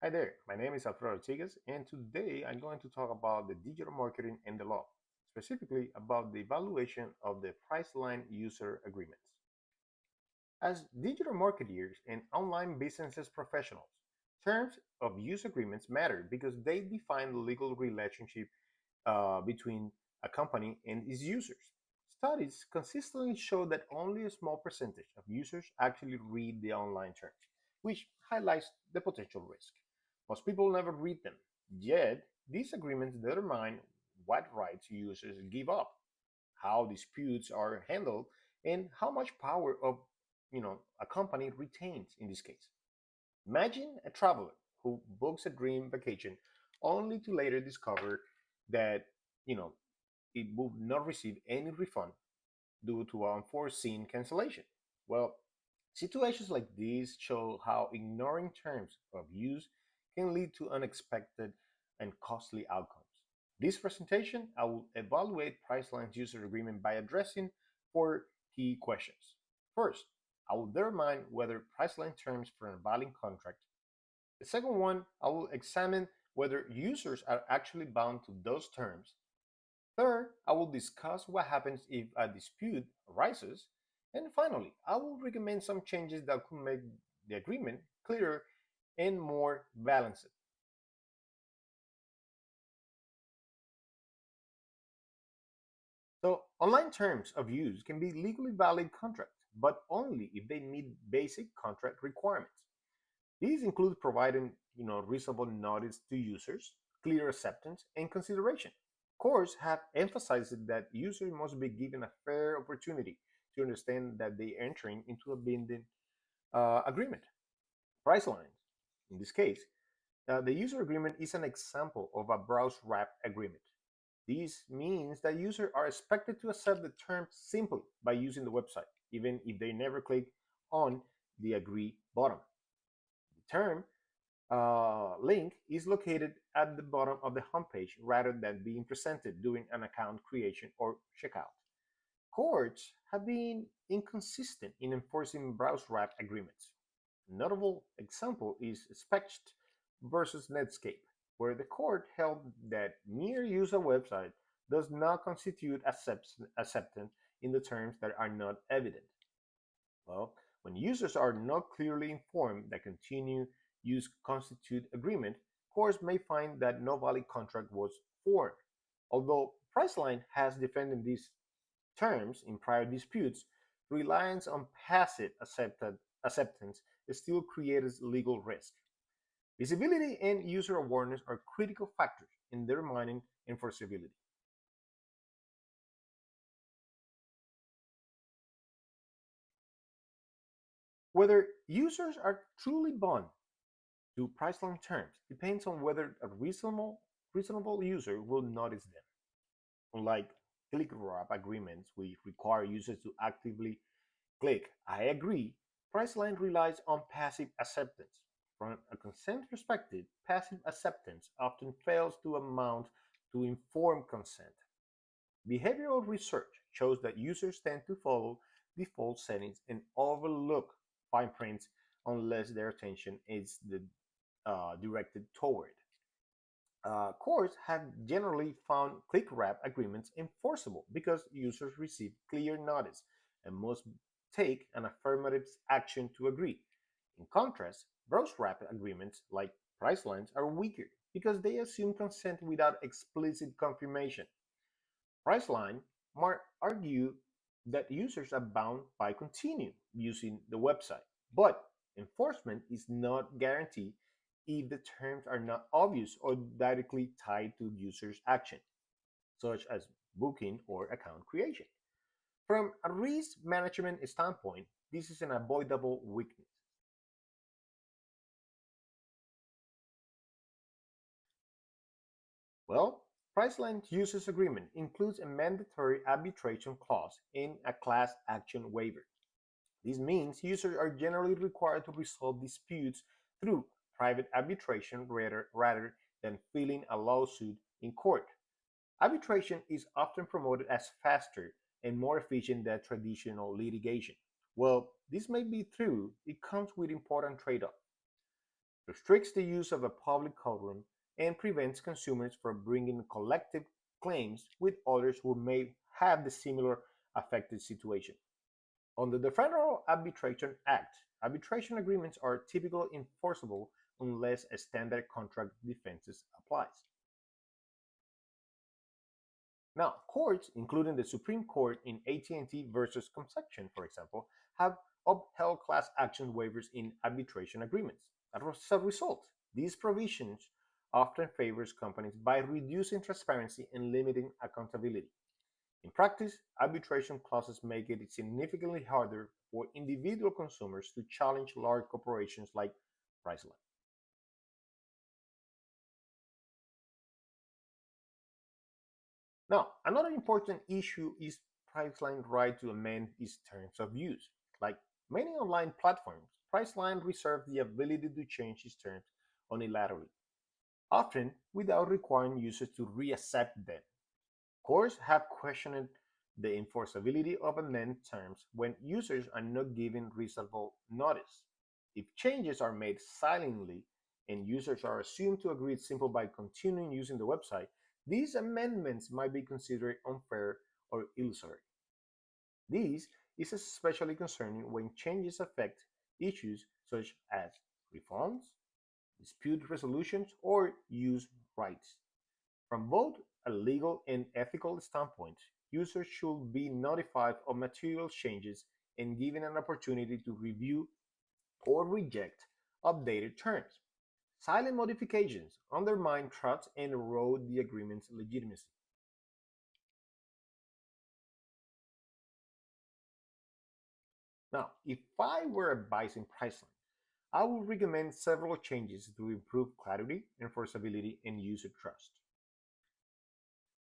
Hi there, my name is Alfredo Rodriguez, and today I'm going to talk about the digital marketing and the law, specifically about the evaluation of the Priceline user agreements. As digital marketers and online businesses professionals, terms of use agreements matter because they define the legal relationship between a company and its users. Studies consistently show that only a small percentage of users actually read the online terms, which highlights the potential risk. Most people never read them, yet these agreements determine what rights users give up, how disputes are handled, and how much power of a company retains in this case. Imagine a traveler who books a dream vacation only to later discover that you know it would not receive any refund due to unforeseen cancellation. Well, situations like these show how ignoring terms of use can lead to unexpected and costly outcomes. This presentation, I will evaluate Priceline's user agreement by addressing four key questions. First, I will determine whether Priceline terms for a valid contract. The second one, I will examine whether users are actually bound to those terms. Third, I will discuss what happens if a dispute arises. And finally, I will recommend some changes that could make the agreement clearer and more balanced. So, online terms of use can be legally valid contracts, but only if they meet basic contract requirements. These include providing, reasonable notice to users, clear acceptance, and consideration. Courts have emphasized that users must be given a fair opportunity to understand that they are entering into a binding agreement. Price lines, in this case, the user agreement is an example of a browse wrap agreement. This means that users are expected to accept the term simply by using the website, even if they never click on the agree button. The term link is located at the bottom of the homepage rather than being presented during an account creation or checkout. Courts have been inconsistent in enforcing browse wrap agreements. A notable example is Specht versus Netscape, where the court held that mere use of website does not constitute acceptance in the terms that are not evident. Well, when users are not clearly informed that continued use constitute agreement, courts may find that no valid contract was formed. Although Priceline has defended these terms in prior disputes, reliance on passive acceptance still creates legal risk. Visibility and user awareness are critical factors in determining enforceability. Whether users are truly bound to Priceline terms depends on whether a reasonable user will notice them. Unlike click wrap agreements, which require users to actively click I agree, Priceline relies on passive acceptance. From a consent perspective, passive acceptance often fails to amount to informed consent. Behavioral research shows that users tend to follow default settings and overlook fine prints unless their attention is directed toward. Courts have generally found click wrap agreements enforceable because users receive clear notice and must take an affirmative action to agree. In contrast, browse wrap agreements like Pricelines are weaker because they assume consent without explicit confirmation. Priceline might argue that users are bound by continue using the website, but enforcement is not guaranteed if the terms are not obvious or directly tied to users' action, such as booking or account creation. From a risk management standpoint, this is an avoidable weakness. Well, Priceline's users agreement includes a mandatory arbitration clause and a class action waiver. This means users are generally required to resolve disputes through private arbitration rather than filing a lawsuit in court. Arbitration is often promoted as faster and more efficient than traditional litigation. Well, this may be true, it comes with important trade offs. restricts the use of a public courtroom, and prevents consumers from bringing collective claims with others who may have the similar affected situation. Under the Federal Arbitration Act, arbitration agreements are typically enforceable unless a standard contract defenses applies. Now, courts, including the Supreme Court in AT&T versus Conception, for example, have upheld class action waivers in arbitration agreements. As a result, these provisions often favors companies by reducing transparency and limiting accountability. In practice, arbitration clauses make it significantly harder for individual consumers to challenge large corporations like Priceline. Now, another important issue is Priceline's right to amend its terms of use. Like many online platforms, Priceline reserves the ability to change its terms unilaterally, often without requiring users to reaccept them. Courts have questioned the enforceability of amended terms when users are not given reasonable notice. If changes are made silently and users are assumed to agree simply by continuing using the website, these amendments might be considered unfair or illusory. This is especially concerning when changes affect issues such as refunds, dispute resolutions, or use rights. From both a legal and ethical standpoint, users should be notified of material changes and given an opportunity to review or reject updated terms. Silent modifications undermine trust and erode the agreement's legitimacy. Now, if I were advising Priceline, I would recommend several changes to improve clarity, enforceability, and user trust.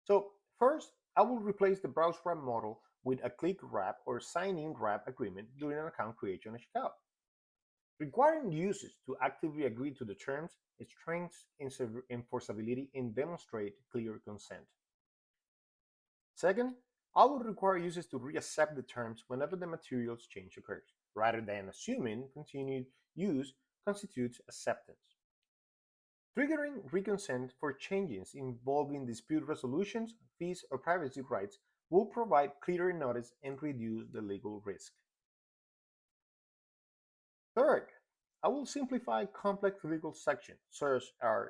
So, first, I will replace the browse wrap model with a click wrap or sign in wrap agreement during an account creation and checkout. Requiring users to actively agree to the terms strengthens enforceability and demonstrate clear consent. Second, I would require users to reaccept the terms whenever the materials change occurs, rather than assuming continued use constitutes acceptance. Triggering reconsent for changes involving dispute resolutions, fees, or privacy rights will provide clearer notice and reduce the legal risk. Third, I will simplify complex legal sections such as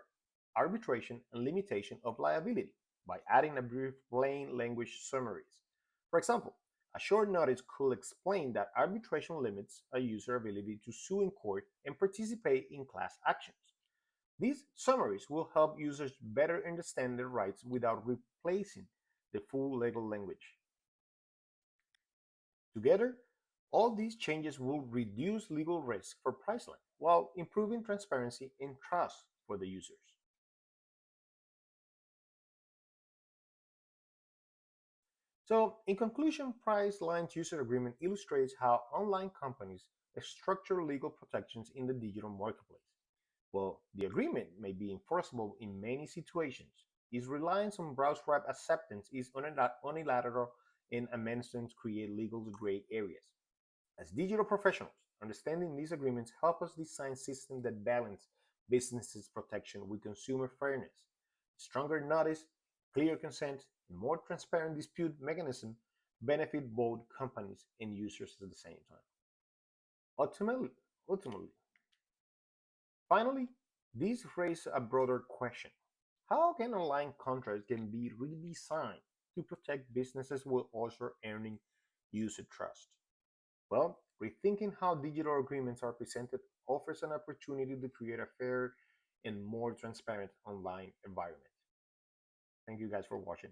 arbitration and limitation of liability by adding a brief plain language summaries. For example, a short notice could explain that arbitration limits a user ability to sue in court and participate in class actions. These summaries will help users better understand their rights without replacing the full legal language. Together, all these changes will reduce legal risk for Priceline while improving transparency and trust for the users. So, in conclusion, Priceline's user agreement illustrates how online companies structure legal protections in the digital marketplace. While the agreement may be enforceable in many situations, its reliance on browse wrap acceptance is unilateral and amendments create legal gray areas. As digital professionals, understanding these agreements help us design systems that balance businesses' protection with consumer fairness. Stronger notice, clear consent, and more transparent dispute mechanism benefit both companies and users at the same time. Ultimately, finally, this raises a broader question. How can online contracts can be redesigned to protect businesses while also earning user trust? Well, rethinking how digital agreements are presented offers an opportunity to create a fair and more transparent online environment. Thank you guys for watching.